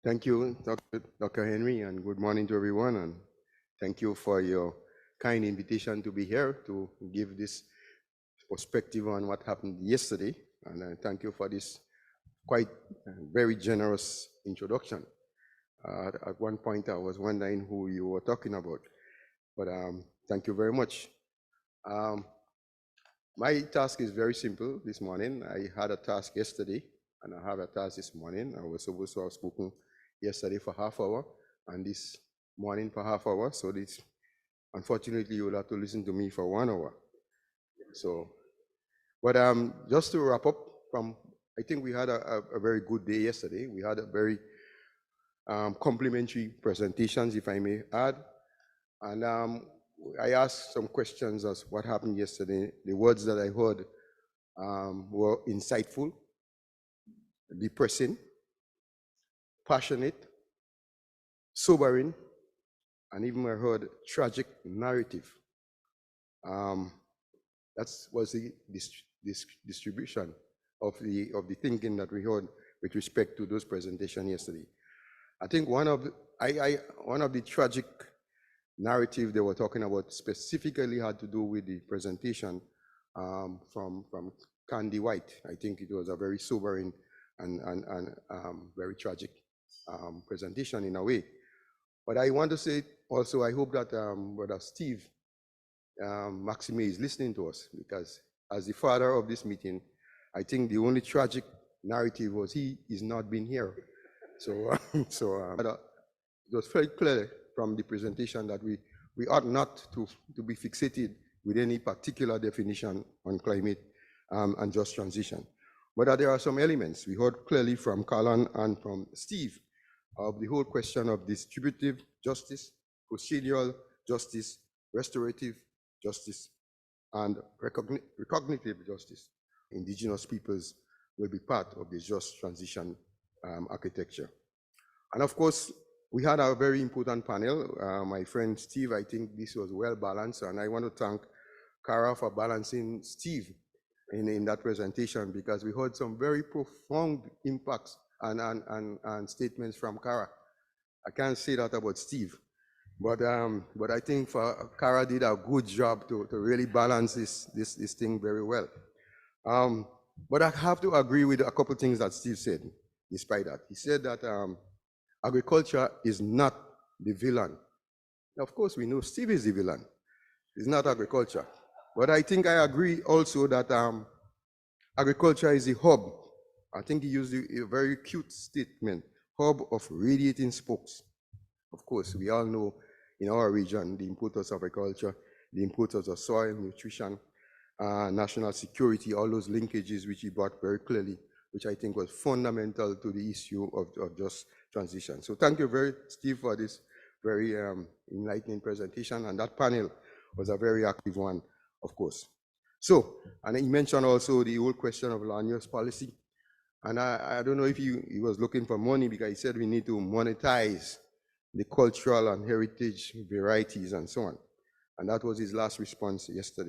Thank you, Dr. Henry, and good morning to everyone. And thank you for your kind invitation to be here to give this perspective on what happened yesterday. And thank you for this quite very generous introduction. At one point, I was wondering who you were talking about, but thank you very much. Um, my task is very simple this morning. I had a task yesterday, and I have a task this morning. I was supposed to have spoken yesterday for half hour, and this morning for half hour. So this, unfortunately, you will have to listen to me for 1 hour. So, but just to wrap up, I think we had a very good day yesterday. We had a very complimentary presentations, if I may add, and I asked some questions as what happened yesterday. The words that I heard were insightful, depressing, passionate, sobering, and even I heard tragic narrative. That was the distribution of the thinking that we heard with respect to those presentations yesterday. I think one of the tragic narrative they were talking about specifically had to do with the presentation from Candy White. I think it was a very sobering and very tragic presentation in a way. But I want to say also, I hope that Brother Steve Maxime is listening to us, because as the father of this meeting, I think the only tragic narrative was he is not being here. So, it was very clear from the presentation that we ought not to be fixated with any particular definition on climate and just transition. But there are some elements we heard clearly from Carlon and from Steve of the whole question of distributive justice, procedural justice, restorative justice, and recognitive justice. Indigenous peoples will be part of the just transition architecture. And of course, we had a very important panel. My friend Steve, I think this was well balanced, and I want to thank Cara for balancing Steve in that presentation, because we heard some very profound impacts and statements from Cara. I can't say that about Steve, but I think Cara did a good job to really balance this thing very well. But I have to agree with a couple of things that Steve said. Despite that, he said that agriculture is not the villain. Now, of course, we know Steve is the villain. It's not agriculture. But I think I agree also that agriculture is the hub. I think he used a very cute statement, hub of radiating spokes. Of course, we all know in our region the importance of agriculture, the importance of soil, nutrition, national security, all those linkages which he brought very clearly, which I think was fundamental to the issue of just transition. So thank you Steve, for this very enlightening presentation, and that panel was a very active one, of course. So, and he mentioned also the whole question of land use policy, and I don't know if he was looking for money, because he said we need to monetize the cultural and heritage varieties and so on, and that was his last response yesterday.